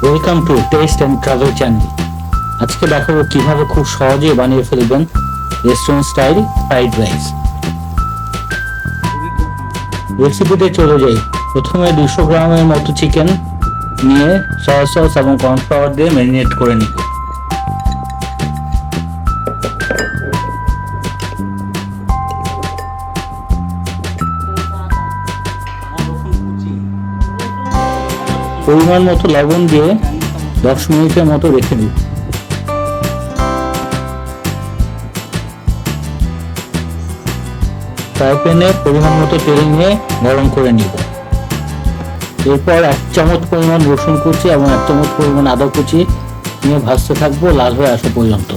Welcome to test and travel channel. আজকে দেখাবো কিভাবে খুব সহজে বানিয়ে ফেলবেন রেস্টুরেন্ট স্টাইল ফ্রাইড রাইস। রেসিপিতে চলে যাই। প্রথমে 200 গ্রামের মতো চিকেন নিয়ে সয়া সস এবং কর্নফ্লাওয়ার দিয়ে ম্যারিনেট করে নিব। পরিমাণ মতো লবণ দিয়ে 10 মিনিটের মতো রেখে দিই। ফ্রাই প্যানে পরিমাণ মতো তেল নিয়ে গরম করে নিব। এরপর 1 চামচ পরিমাণ রসুন কুচি এবং 1 চামচ পরিমাণ আদা কুচি নিয়ে ভাজতে থাকবো লাল হয়ে আসা পর্যন্ত।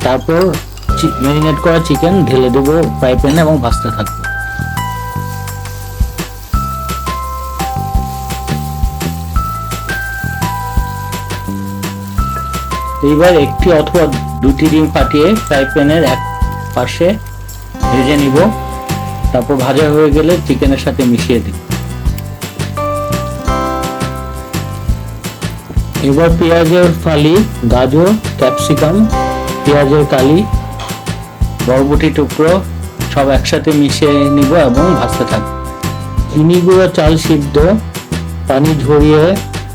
তারপর ম্যারিনেট করা চিকেন ঢেলে দেবো ফ্রাই প্যানে এবং ভাজতে থাকবো। এইবার একটি অথবা 2টি ডিম ফাটিয়ে ফ্রাই প্যানের এক পাশে ভেজে নিব। তারপর ভাজা হয়ে গেলে চিকেনের সাথে মিশিয়ে দিই। এবার পেঁয়াজের ফালি, গাজর, ক্যাপসিকাম, পেঁয়াজের কালি, বরবটি টুকরো সব একসাথে মিশিয়ে নিব এবং ভাজতে থাকবো। চিনি গুঁড়ো, চাল সিদ্ধ পানি ঝরিয়ে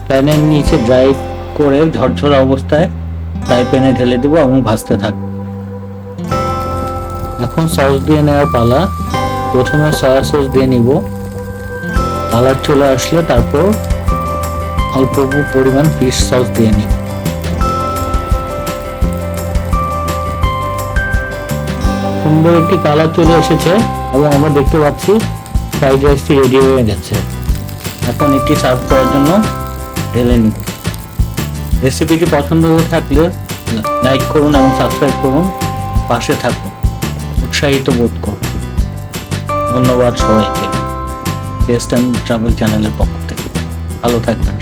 প্যানের নিচে ড্রাই করে ঝরঝরা অবস্থায় ফ্রাই প্যানে ঢেলে দেবো এবং ভাজতে থাকবো। এখন সস দিয়ে নেওয়ার পালা। প্রথমে সয়া সস দিয়ে নিব। কালার চলে আসলে তারপর অল্প পরিমাণ ফিশ সস দিয়ে নিব। সুন্দর একটি কালার চলে এসেছে এবং আমরা দেখতে পাচ্ছি ফ্রাইড রাইসটি রেডি হয়ে গেছে। এখন এটি সার্ভ করার জন্য ঢেলে নিব। রেসিপিটি পছন্দ হয়ে থাকলে লাইক করুন এবং সাবস্ক্রাইব করুন, পাশে থাকুন, উৎসাহিত বোধ করুন। ধন্যবাদ সবাইকে টেস্ট অ্যান্ড ট্রাভেল চ্যানেলের পক্ষ থেকে। ভালো থাকবেন।